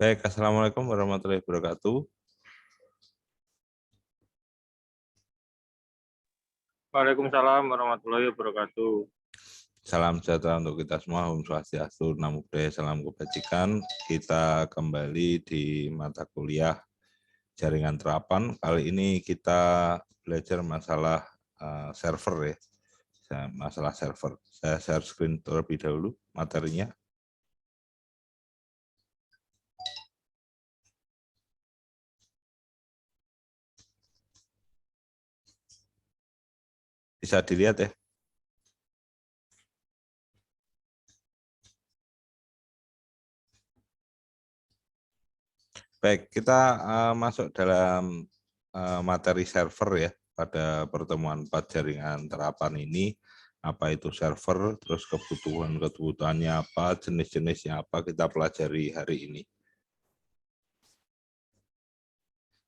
Baik, Assalamualaikum warahmatullahi wabarakatuh. Waalaikumsalam warahmatullahi wabarakatuh. Salam sejahtera untuk kita semua. Om Swastiastu, Namo Buddhaya, salam kebajikan. Kita kembali di mata kuliah jaringan terapan. Kali ini kita belajar masalah server ya. Masalah server. Saya share screen terlebih dahulu materinya. Bisa dilihat ya. Baik, kita masuk dalam materi server ya pada pertemuan 4 jaringan terapan ini. Apa itu server, terus kebutuhannya apa, jenis-jenisnya apa, kita pelajari hari ini.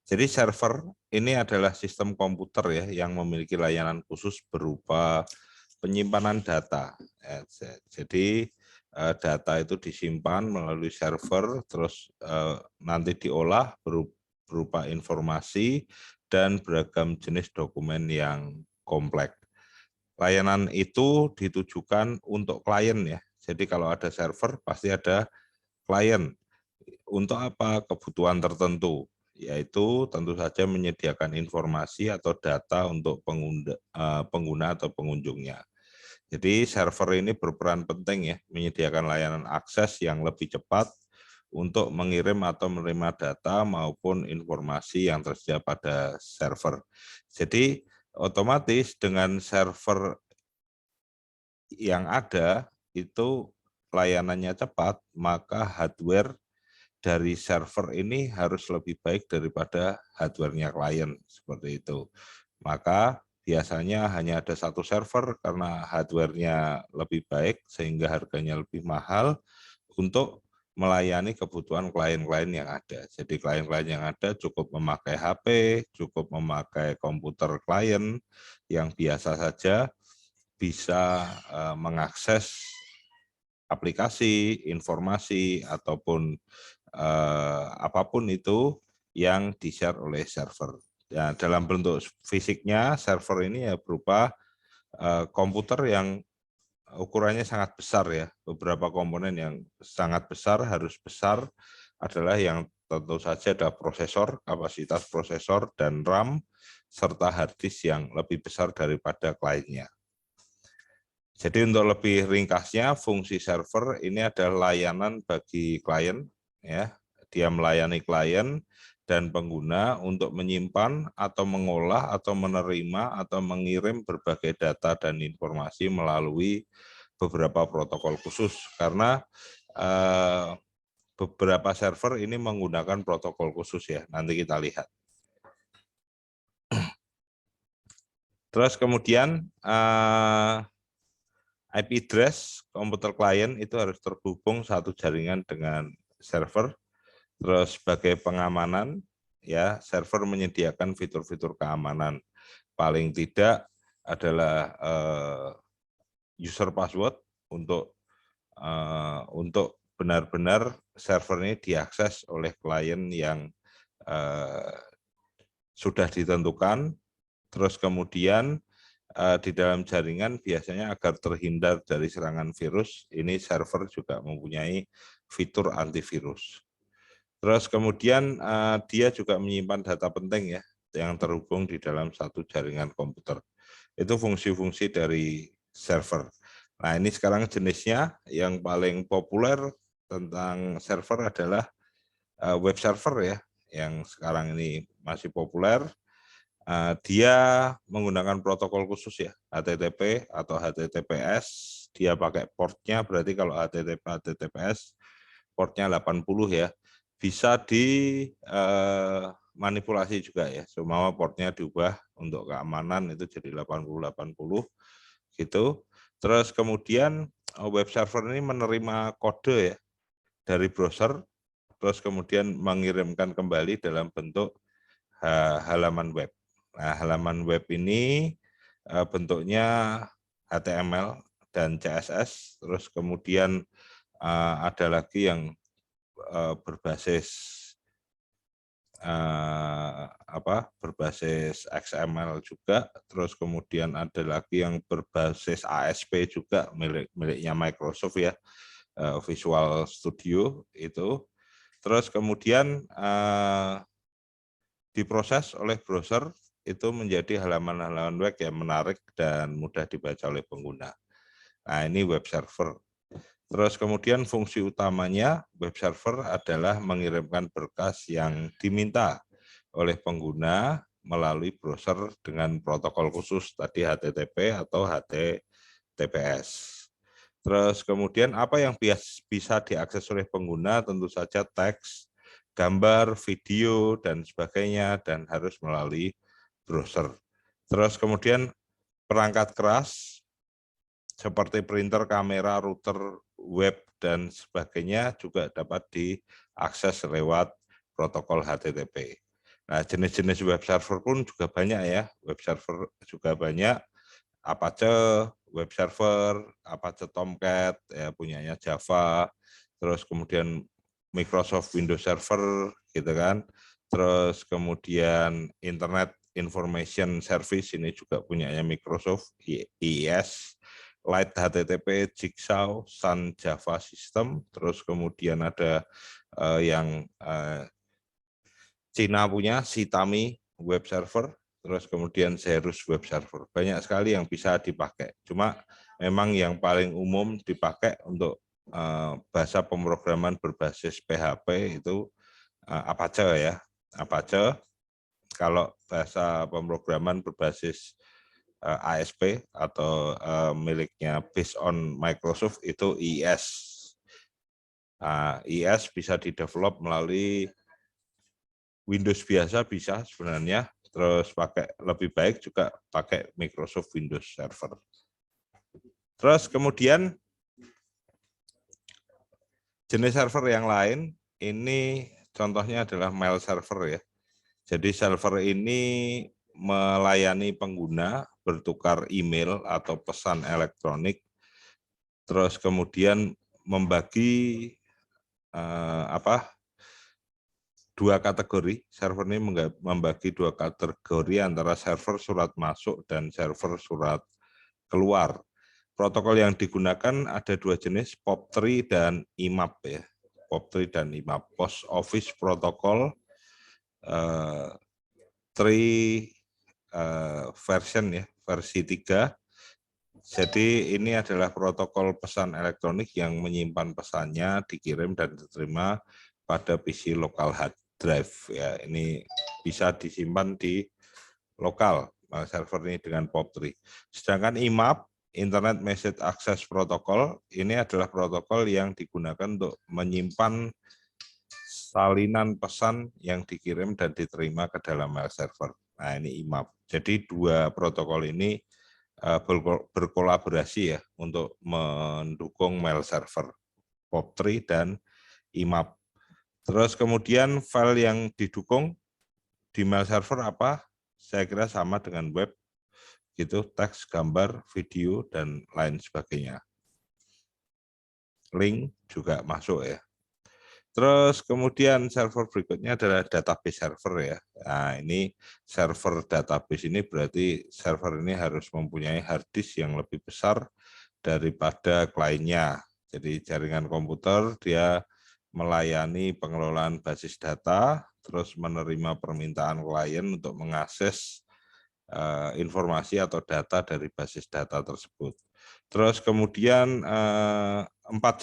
Jadi server ini adalah sistem komputer ya yang memiliki layanan khusus berupa penyimpanan data. Jadi data itu disimpan melalui server, terus nanti diolah berupa informasi dan beragam jenis dokumen yang kompleks. Layanan itu ditujukan untuk klien ya. Jadi kalau ada server pasti ada klien. Untuk apa? Kebutuhan tertentu, yaitu tentu saja menyediakan informasi atau data untuk pengguna atau pengunjungnya. Jadi server ini berperan penting ya, menyediakan layanan akses yang lebih cepat untuk mengirim atau menerima data maupun informasi yang tersedia pada server. Jadi otomatis dengan server yang ada itu layanannya cepat, maka hardware dari server ini harus lebih baik daripada hardware-nya klien, seperti itu. Maka biasanya hanya ada satu server karena hardware-nya lebih baik sehingga harganya lebih mahal untuk melayani kebutuhan klien-klien yang ada. Jadi klien-klien yang ada cukup memakai HP, cukup memakai komputer klien yang biasa saja bisa mengakses aplikasi, informasi, ataupun apapun itu yang di-share oleh server. Ya, dalam bentuk fisiknya, server ini ya berupa komputer yang ukurannya sangat besar ya. Beberapa komponen yang sangat besar, harus besar adalah yang tentu saja ada prosesor, kapasitas prosesor, dan RAM, serta hard disk yang lebih besar daripada kliennya. Jadi untuk lebih ringkasnya, fungsi server ini adalah layanan bagi klien, ya. Dia melayani klien dan pengguna untuk menyimpan atau mengolah atau menerima atau mengirim berbagai data dan informasi melalui beberapa protokol khusus. Karena beberapa server ini menggunakan protokol khusus ya. Nanti kita lihat. Terus kemudian IP address komputer klien itu harus terhubung satu jaringan dengan server. Terus sebagai pengamanan, ya server menyediakan fitur-fitur keamanan. Paling tidak adalah user password untuk benar-benar server ini diakses oleh klien yang sudah ditentukan. Terus kemudian di dalam jaringan biasanya agar terhindar dari serangan virus, ini server juga mempunyai fitur antivirus. Terus kemudian dia juga menyimpan data penting ya, yang terhubung di dalam satu jaringan komputer. Itu fungsi-fungsi dari server. Nah ini sekarang jenisnya yang paling populer tentang server adalah web server ya, yang sekarang ini masih populer. Dia menggunakan protokol khusus ya, HTTP atau HTTPS. Dia pakai portnya, berarti kalau HTTP HTTPS portnya 80 ya, bisa dimanipulasi juga ya. Semua portnya diubah untuk keamanan itu jadi 80-80 gitu. Terus kemudian web server ini menerima kode ya dari browser, terus kemudian mengirimkan kembali dalam bentuk halaman web. Nah, halaman web ini bentuknya HTML dan CSS, terus kemudian ada lagi yang berbasis XML juga, terus kemudian ada lagi yang berbasis ASP juga miliknya Microsoft ya, Visual Studio itu. Terus kemudian diproses oleh browser itu menjadi halaman-halaman web yang menarik dan mudah dibaca oleh pengguna. Nah, ini web server. Terus kemudian fungsi utamanya web server adalah mengirimkan berkas yang diminta oleh pengguna melalui browser dengan protokol khusus tadi HTTP atau HTTPS. Terus kemudian apa yang bisa diakses oleh pengguna, tentu saja teks, gambar, video, dan sebagainya, dan harus melalui browser. Terus kemudian perangkat keras seperti printer, kamera, router, web, dan sebagainya juga dapat diakses lewat protokol HTTP. Nah, jenis-jenis web server pun juga banyak ya. Web server juga banyak. Apache web server, Apache Tomcat, ya punyanya Java. Terus kemudian Microsoft Windows Server, gitu kan. Terus kemudian Internet Information Service, ini juga punyanya Microsoft, IIS. Light HTTP, Jigsaw, Sun Java System, terus kemudian ada yang Cina punya Sitami Web Server, terus kemudian Xerus Web Server. Banyak sekali yang bisa dipakai. Cuma memang yang paling umum dipakai untuk bahasa pemrograman berbasis PHP itu Apache ya. Apache. Kalau bahasa pemrograman berbasis ASP atau miliknya based on Microsoft itu IIS. IIS bisa didevelop melalui Windows biasa bisa sebenarnya, terus pakai lebih baik juga pakai Microsoft Windows Server. Terus kemudian jenis server yang lain, ini contohnya adalah mail server ya. Jadi server ini melayani pengguna bertukar email atau pesan elektronik, terus kemudian membagi dua kategori. Server ini membagi dua kategori antara server surat masuk dan server surat keluar. Protokol yang digunakan ada dua jenis, POP3 dan IMAP ya. POP3 dan IMAP. Post Office Protocol 3 version ya, versi 3. Jadi ini adalah protokol pesan elektronik yang menyimpan pesannya dikirim dan diterima pada PC local hard drive ya. Ini bisa disimpan di lokal server ini dengan POP3. Sedangkan IMAP, Internet Message Access Protocol, ini adalah protokol yang digunakan untuk menyimpan salinan pesan yang dikirim dan diterima ke dalam mail server. Nah, ini IMAP. Jadi dua protokol ini berkolaborasi ya untuk mendukung mail server POP3 dan IMAP. Terus kemudian file yang didukung di mail server apa? Saya kira sama dengan web, gitu, teks, gambar, video, dan lain sebagainya. Link juga masuk ya. Terus kemudian server berikutnya adalah database server ya. Nah, ini server database ini berarti server ini harus mempunyai hard disk yang lebih besar daripada kliennya. Jadi jaringan komputer dia melayani pengelolaan basis data, terus menerima permintaan klien untuk mengakses informasi atau data dari basis data tersebut. Terus kemudian 4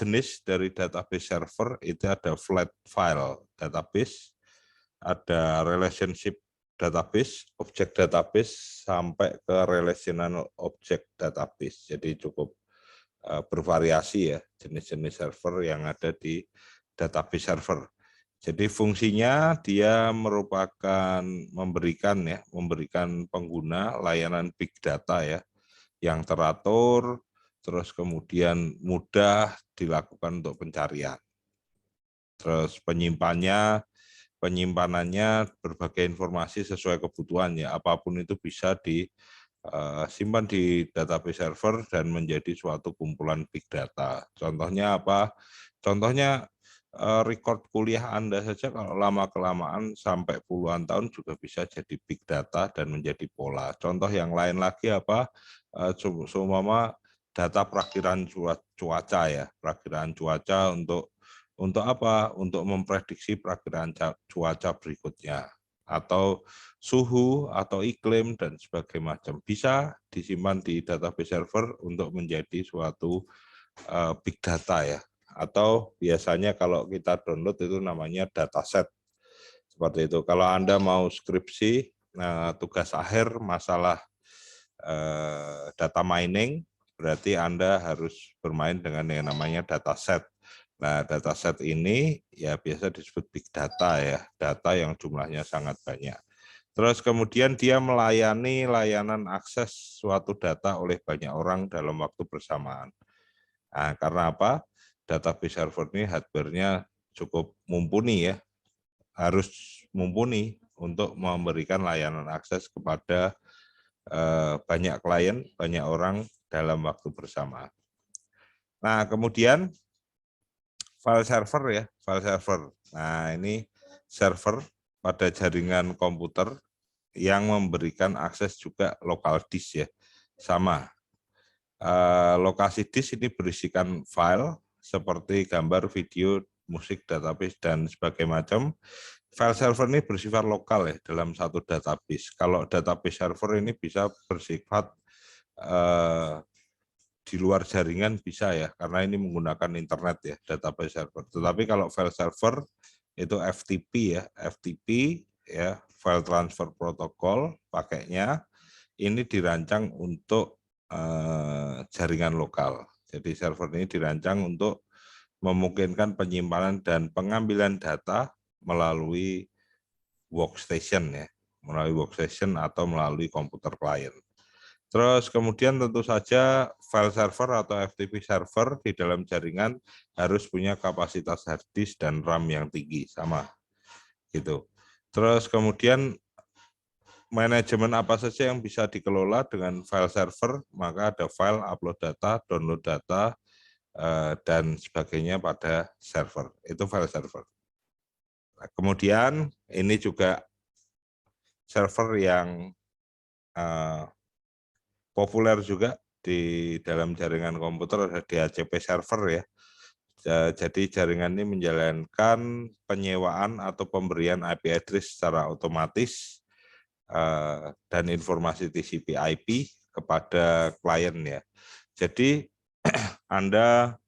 jenis dari database server itu ada flat file database, ada relationship database, object database, sampai ke relational object database. Jadi cukup bervariasi ya jenis-jenis server yang ada di database server. Jadi fungsinya dia merupakan memberikan pengguna layanan big data ya yang teratur, terus kemudian mudah dilakukan untuk pencarian. Terus penyimpanannya berbagai informasi sesuai kebutuhan ya, apapun itu bisa disimpan di database server dan menjadi suatu kumpulan big data. Contohnya apa? Contohnya record kuliah Anda saja kalau lama-kelamaan sampai puluhan tahun juga bisa jadi big data dan menjadi pola. Contoh yang lain lagi apa? Seumpama data perakhiran cuaca ya, perakhiran cuaca untuk apa? Untuk memprediksi perakhiran cuaca berikutnya atau suhu atau iklim dan sebagainya macam bisa disimpan di database server untuk menjadi suatu big data ya. Atau biasanya kalau kita download itu namanya dataset seperti itu. Kalau Anda mau skripsi, tugas akhir masalah data mining, berarti Anda harus bermain dengan yang namanya dataset. Nah, dataset ini ya biasa disebut big data ya, data yang jumlahnya sangat banyak. Terus kemudian dia melayani layanan akses suatu data oleh banyak orang dalam waktu bersamaan. Nah, karena apa? Database server ini hardware-nya cukup mumpuni ya, harus mumpuni untuk memberikan layanan akses kepada banyak klien, banyak orang dalam waktu bersamaan. Nah, kemudian file server ya, file server. Nah, ini server pada jaringan komputer yang memberikan akses juga lokal disk ya, sama. Lokasi disk ini berisikan file seperti gambar, video, musik, database, dan sebagainya macam. File server ini bersifat lokal ya dalam satu database. Kalau database server ini bisa bersifat di luar jaringan bisa ya, karena ini menggunakan internet ya, database server. Tetapi kalau file server itu FTP ya, FTP ya, file transfer protocol pakainya ini dirancang untuk jaringan lokal. Jadi server ini dirancang untuk memungkinkan penyimpanan dan pengambilan data melalui workstation ya, melalui workstation atau melalui komputer klien. Terus kemudian tentu saja file server atau FTP server di dalam jaringan harus punya kapasitas hard disk dan RAM yang tinggi sama gitu. Terus kemudian manajemen apa saja yang bisa dikelola dengan file server, maka ada file, upload data, download data, dan sebagainya pada server. Itu file server. Nah, kemudian ini juga server yang populer juga di dalam jaringan komputer, ada DHCP server ya. Jadi jaringan ini menjalankan penyewaan atau pemberian IP address secara otomatis dan informasi TCP/IP kepada klien ya. Jadi Anda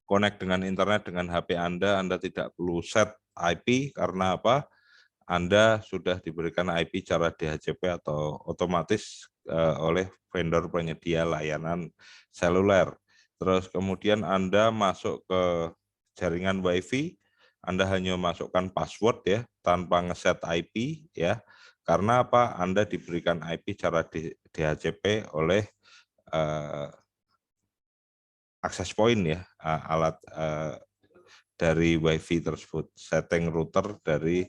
connect dengan internet dengan HP Anda tidak perlu set IP karena apa? Anda sudah diberikan IP cara DHCP atau otomatis oleh vendor penyedia layanan seluler. Terus kemudian Anda masuk ke jaringan WiFi, Anda hanya masukkan password ya tanpa ngeset IP ya. Karena apa? Anda diberikan IP cara DHCP oleh access point ya, alat dari WiFi tersebut, setting router dari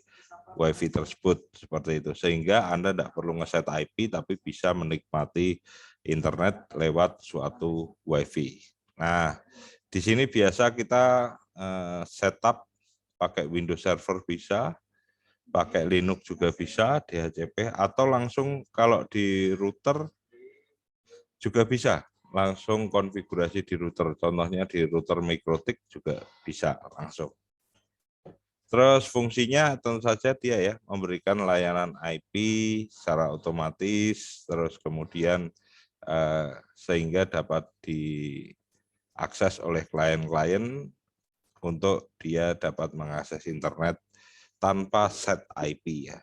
WiFi tersebut seperti itu, sehingga Anda tidak perlu ngeset IP tapi bisa menikmati internet lewat suatu WiFi. Nah, di sini biasa kita setup pakai Windows Server bisa, pakai Linux juga bisa, DHCP, atau langsung kalau di router juga bisa langsung konfigurasi di router. Contohnya di router MikroTik juga bisa langsung. Terus fungsinya tentu saja dia ya memberikan layanan IP secara otomatis, terus kemudian sehingga dapat diakses oleh klien-klien untuk dia dapat mengakses internet tanpa set IP ya.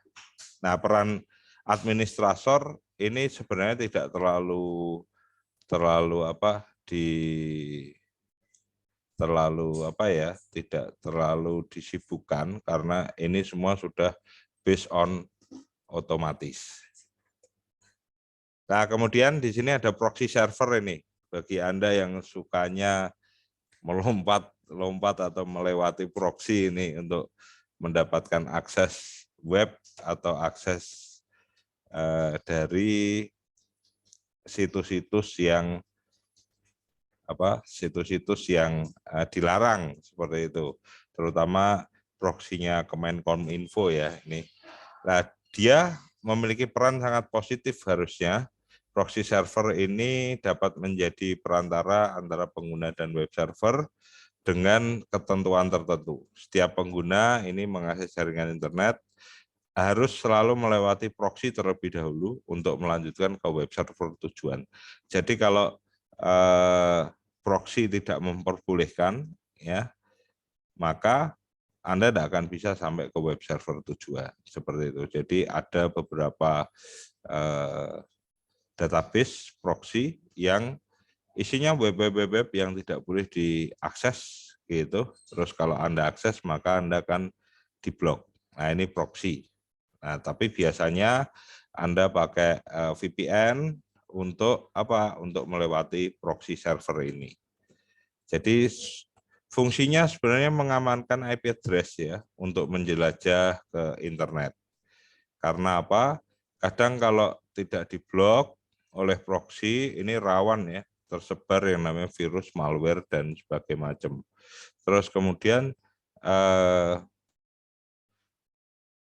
Nah, peran administrator ini sebenarnya tidak terlalu tidak terlalu disibukkan karena ini semua sudah based on otomatis. Nah, kemudian di sini ada proxy server ini bagi Anda yang sukanya melompat atau melewati proxy ini untuk mendapatkan akses web atau akses dari situs-situs yang situs-situs yang dilarang seperti itu, terutama proksinya Kemenkominfo ya ini. Nah, dia memiliki peran sangat positif harusnya. Proxy server ini dapat menjadi perantara antara pengguna dan web server dengan ketentuan tertentu. Setiap pengguna ini mengakses jaringan internet harus selalu melewati proxy terlebih dahulu untuk melanjutkan ke web server tujuan. Jadi kalau proxy tidak memperbolehkan, ya, maka Anda tidak akan bisa sampai ke web server tujuan seperti itu. Jadi ada beberapa database proxy yang isinya web yang tidak boleh diakses gitu. Terus kalau Anda akses maka Anda akan diblok. Nah, ini proxy. Nah, tapi biasanya Anda pakai VPN untuk apa? Untuk melewati proxy server ini. Jadi fungsinya sebenarnya mengamankan IP address ya untuk menjelajah ke internet. Karena apa? Kadang kalau tidak diblok oleh proxy ini rawan ya tersebar yang namanya virus, malware dan sebagainya macam. Terus kemudian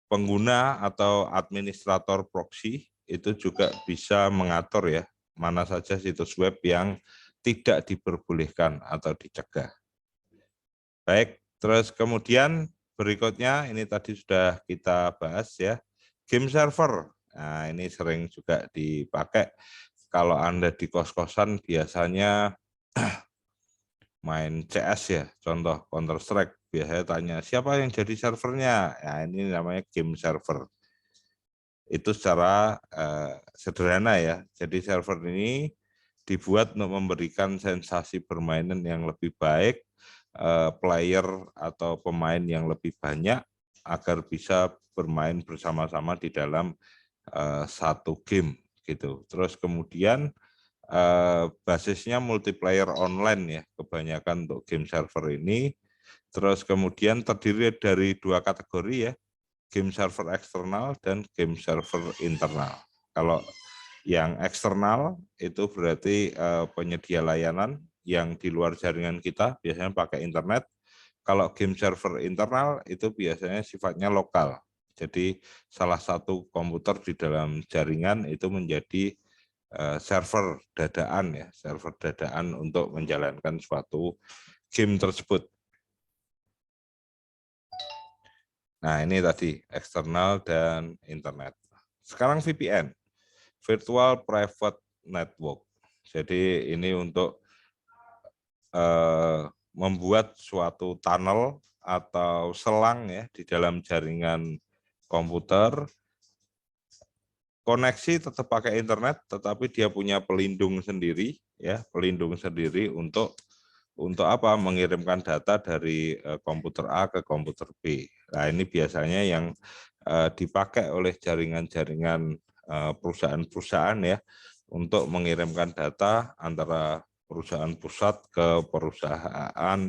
pengguna atau administrator proxy itu juga bisa mengatur ya mana saja situs web yang tidak diperbolehkan atau dicegah. Baik, terus kemudian berikutnya ini tadi sudah kita bahas ya, game server. Nah, ini sering juga dipakai kalau Anda di kos-kosan biasanya main CS ya, contoh Counter Strike, biasanya tanya siapa yang jadi servernya. Nah, ini namanya game server. Itu secara sederhana ya. Jadi server ini dibuat untuk memberikan sensasi permainan yang lebih baik, player atau pemain yang lebih banyak agar bisa bermain bersama-sama di dalam satu game gitu. Terus kemudian basisnya multiplayer online ya, kebanyakan untuk game server ini. Terus kemudian terdiri dari dua kategori ya, game server eksternal dan game server internal. Kalau yang eksternal itu berarti penyedia layanan yang di luar jaringan kita, biasanya pakai internet. Kalau game server internal itu biasanya sifatnya lokal. Jadi salah satu komputer di dalam jaringan itu menjadi server dadaan ya, server dadaan untuk menjalankan suatu game tersebut. Nah, ini tadi eksternal dan internet. Sekarang VPN, Virtual Private Network. Jadi ini untuk membuat suatu tunnel atau selang ya di dalam jaringan komputer. Koneksi tetap pakai internet, tetapi dia punya pelindung sendiri, ya, pelindung sendiri untuk apa? Mengirimkan data dari komputer A ke komputer B. Nah, ini biasanya yang dipakai oleh jaringan-jaringan perusahaan-perusahaan ya untuk mengirimkan data antara perusahaan pusat ke perusahaan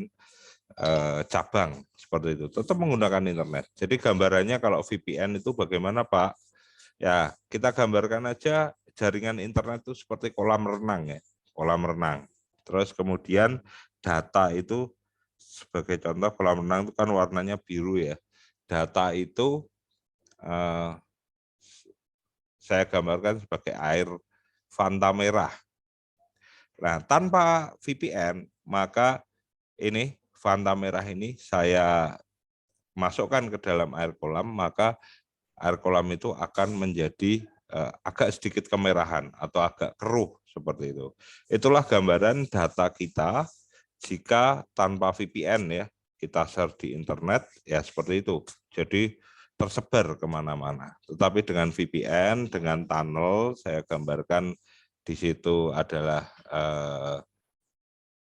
cabang seperti itu. Tetap menggunakan internet. Jadi gambarannya kalau VPN itu bagaimana, Pak? Ya, kita gambarkan aja jaringan internet itu seperti kolam renang ya, kolam renang. Terus kemudian data itu sebagai contoh kolam renang itu kan warnanya biru ya. Data itu saya gambarkan sebagai air Fanta merah. Nah, tanpa VPN maka ini Fanta merah ini saya masukkan ke dalam air kolam, maka air kolam itu akan menjadi agak sedikit kemerahan atau agak keruh seperti itu. Itulah gambaran data kita jika tanpa VPN ya, kita share di internet ya seperti itu. Jadi tersebar kemana-mana. Tetapi dengan VPN, dengan tunnel, saya gambarkan di situ adalah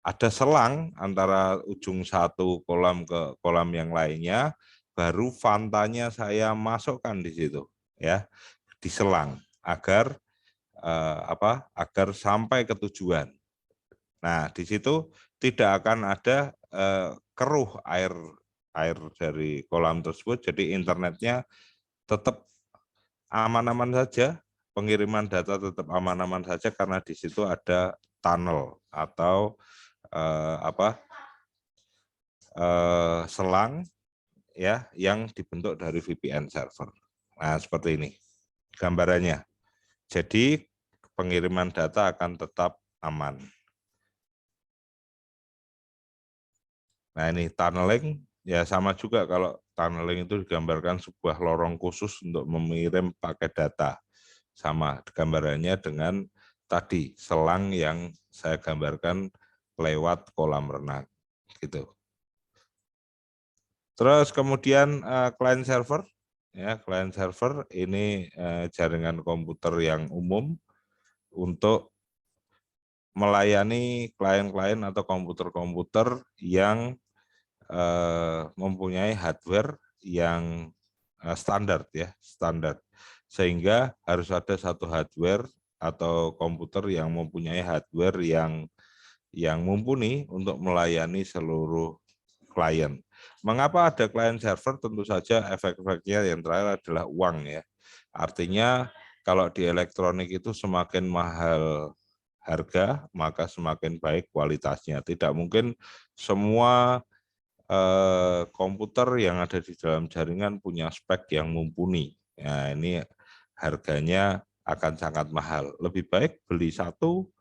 ada selang antara ujung satu kolam ke kolam yang lainnya, baru fantanya saya masukkan di situ ya, diselang agar agar sampai ke tujuan. Nah, di situ tidak akan ada keruh air dari kolam tersebut, jadi internetnya tetap aman-aman saja, pengiriman data tetap aman-aman saja karena di situ ada tunnel atau selang ya yang dibentuk dari VPN server. Nah, seperti ini gambarannya. Jadi pengiriman data akan tetap aman. Nah, ini tunneling ya sama juga, kalau tunneling itu digambarkan sebuah lorong khusus untuk mengirim paket data. Sama gambarannya dengan tadi selang yang saya gambarkan lewat kolam renang gitu. Terus kemudian client server, ya client server ini jaringan komputer yang umum untuk melayani klien-klien atau komputer-komputer yang mempunyai hardware yang standar ya, standar. Sehingga harus ada satu hardware atau komputer yang mempunyai hardware yang mumpuni untuk melayani seluruh klien. Mengapa ada client server? Tentu saja efek-efeknya yang terakhir adalah uang ya. Artinya kalau di elektronik itu semakin mahal harga, maka semakin baik kualitasnya. Tidak mungkin semua komputer yang ada di dalam jaringan punya spek yang mumpuni. Nah, ini harganya akan sangat mahal. Lebih baik beli satu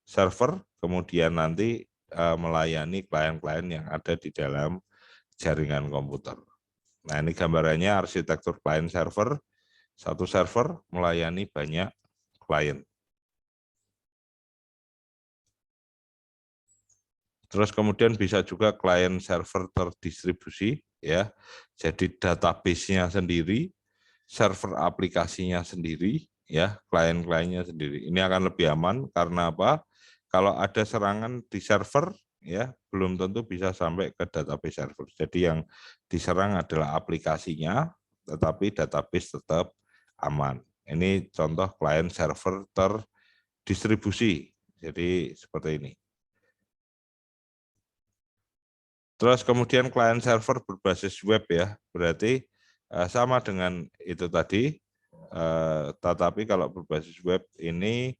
server, kemudian nanti melayani klien-klien yang ada di dalam jaringan komputer. Nah, ini gambarannya arsitektur client server. Satu server melayani banyak klien. Terus kemudian bisa juga client server terdistribusi, ya. Jadi database-nya sendiri, server aplikasinya sendiri, ya, klien-kliennya sendiri. Ini akan lebih aman karena apa? Kalau ada serangan di server, ya, belum tentu bisa sampai ke database server. Jadi yang diserang adalah aplikasinya, tetapi database tetap aman. Ini contoh client server terdistribusi. Jadi seperti ini. Terus kemudian client server berbasis web ya, berarti sama dengan itu tadi, tetapi kalau berbasis web ini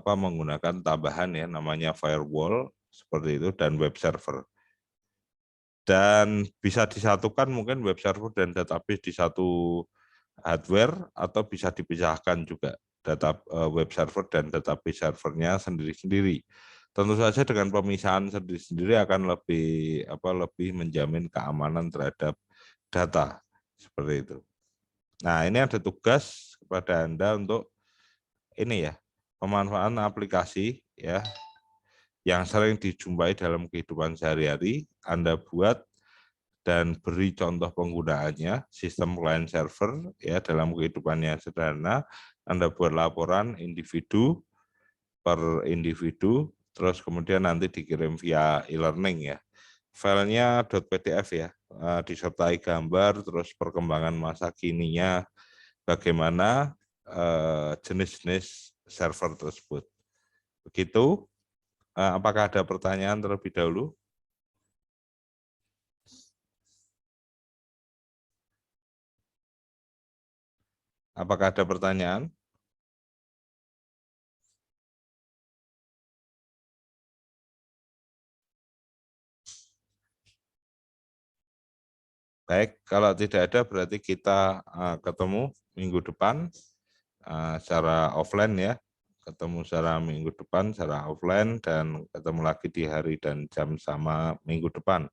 menggunakan tambahan ya, namanya firewall seperti itu dan web server. Dan bisa disatukan mungkin web server dan database di satu hardware atau bisa dipisahkan juga data web server dan database servernya sendiri-sendiri. Tentu saja dengan pemisahan sendiri-sendiri akan lebih menjamin keamanan terhadap data seperti itu. Nah, ini ada tugas kepada Anda untuk ini ya, pemanfaatan aplikasi ya yang sering dijumpai dalam kehidupan sehari-hari. Anda buat dan beri contoh penggunaannya, sistem client server ya dalam kehidupannya sederhana. Anda buat laporan individu per individu, terus kemudian nanti dikirim via e-learning ya. Filenya .pdf ya, disertai gambar, terus perkembangan masa kininya, bagaimana jenis-jenis server tersebut. Begitu, apakah ada pertanyaan terlebih dahulu? Apakah ada pertanyaan? Baik, kalau tidak ada berarti kita ketemu minggu depan secara offline ya. Ketemu secara minggu depan secara offline dan ketemu lagi di hari dan jam sama minggu depan.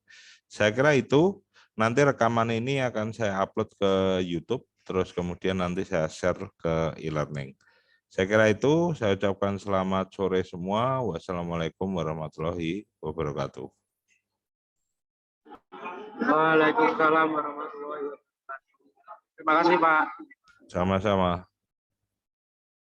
Saya kira itu, nanti rekaman ini akan saya upload ke YouTube, terus kemudian nanti saya share ke e-learning. Saya kira itu, saya ucapkan selamat sore semua. Wassalamualaikum warahmatullahi wabarakatuh. Waalaikumsalam warahmatullahi wabarakatuh. Terima kasih, Pak. Sama-sama.